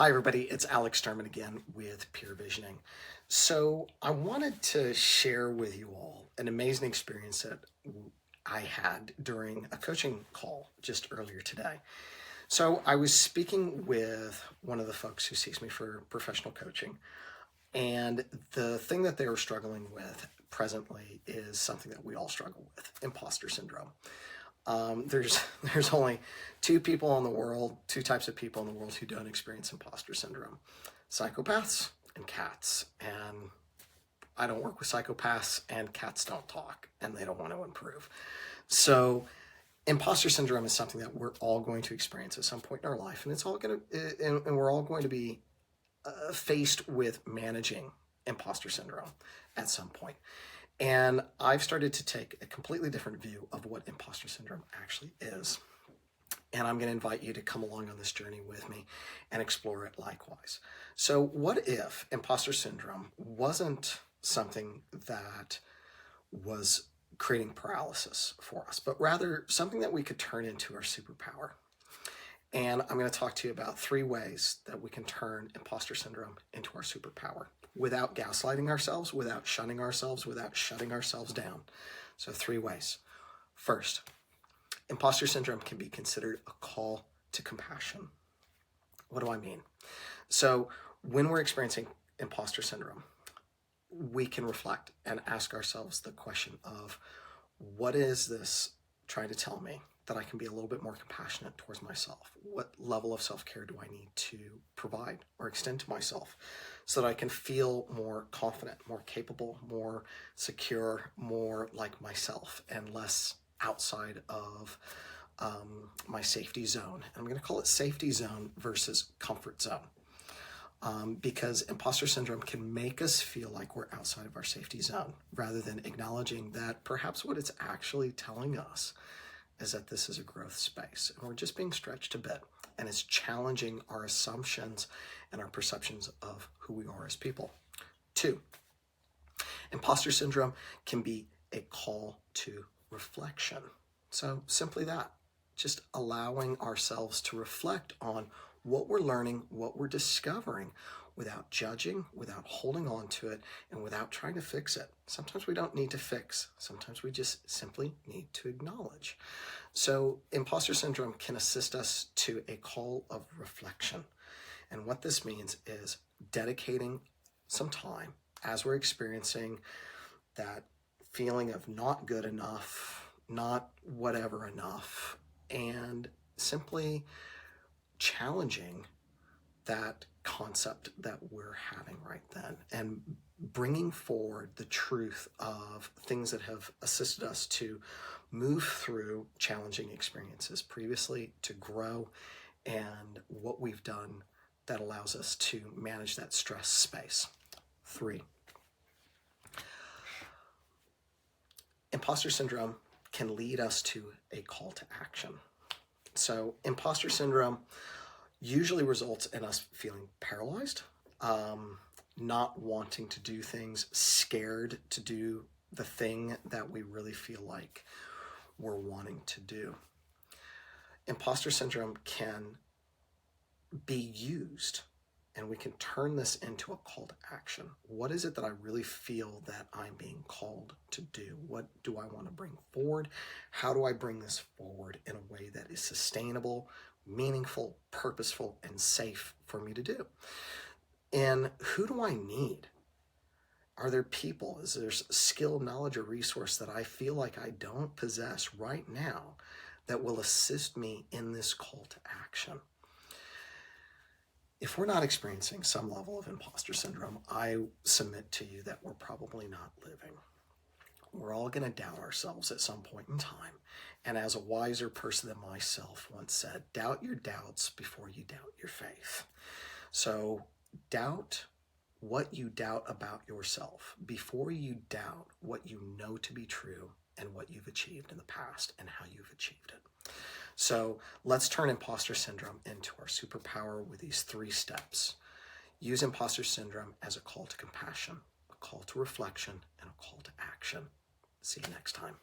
Hi everybody, it's Alex Sturman again with Peer Visioning. So I wanted to share with you all an amazing experience that I had during a coaching call just earlier today. So I was speaking with one of the folks who sees me for professional coaching, and the thing that they were struggling with presently is something that we all struggle with: imposter syndrome. There's only two types of people in the world who don't experience imposter syndrome: psychopaths and cats. And I don't work with psychopaths, and cats don't talk, and they don't want to improve. So imposter syndrome is something that we're all going to experience at some point in our life, and we're all going to be faced with managing imposter syndrome at some point. And I've started to take a completely different view of what imposter syndrome actually is. And I'm going to invite you to come along on this journey with me and explore it likewise. So what if imposter syndrome wasn't something that was creating paralysis for us, but rather something that we could turn into our superpower? And I'm going to talk to you about 3 ways that we can turn imposter syndrome into our superpower without gaslighting ourselves, without shunning ourselves, without shutting ourselves down. So 3 ways. First, imposter syndrome can be considered a call to compassion. What do I mean? So when we're experiencing imposter syndrome, we can reflect and ask ourselves the question of, what is this trying to tell me that I can be a little bit more compassionate towards myself? What level of self-care do I need to provide or extend to myself so that I can feel more confident, more capable, more secure, more like myself, and less outside of my safety zone? And I'm going to call it safety zone versus comfort zone. Because imposter syndrome can make us feel like we're outside of our safety zone, rather than acknowledging that perhaps what it's actually telling us is that this is a growth space and we're just being stretched a bit, and it's challenging our assumptions and our perceptions of who we are as people. 2, imposter syndrome can be a call to reflection. So simply that, just allowing ourselves to reflect on what we're learning, what we're discovering, without judging, without holding on to it, and without trying to fix it. Sometimes we don't need to fix. Sometimes we just simply need to acknowledge. So imposter syndrome can assist us to a call of reflection. And what this means is dedicating some time as we're experiencing that feeling of not good enough, not whatever enough, and simply challenging that concept that we're having right then, and bringing forward the truth of things that have assisted us to move through challenging experiences previously, to grow, and what we've done that allows us to manage that stress space. 3, imposter syndrome can lead us to a call to action. So imposter syndrome usually results in us feeling paralyzed, not wanting to do things, scared to do the thing that we really feel like we're wanting to do. Imposter syndrome can be used, and we can turn this into a call to action. What is it that I really feel that I'm being called to do? What do I want to bring forward? How do I bring this forward in a way that is sustainable, meaningful, purposeful, and safe for me to do? And who do I need? Are there people? Is there skill, knowledge, or resource that I feel like I don't possess right now that will assist me in this call to action? If we're not experiencing some level of imposter syndrome, I submit to you that we're probably not living. We're all going to doubt ourselves at some point in time. And as a wiser person than myself once said, doubt your doubts before you doubt your faith. So doubt what you doubt about yourself before you doubt what you know to be true and what you've achieved in the past and how you've achieved it. So let's turn imposter syndrome into our superpower with these 3 steps. Use imposter syndrome as a call to compassion, a call to reflection, and a call to action. See you next time.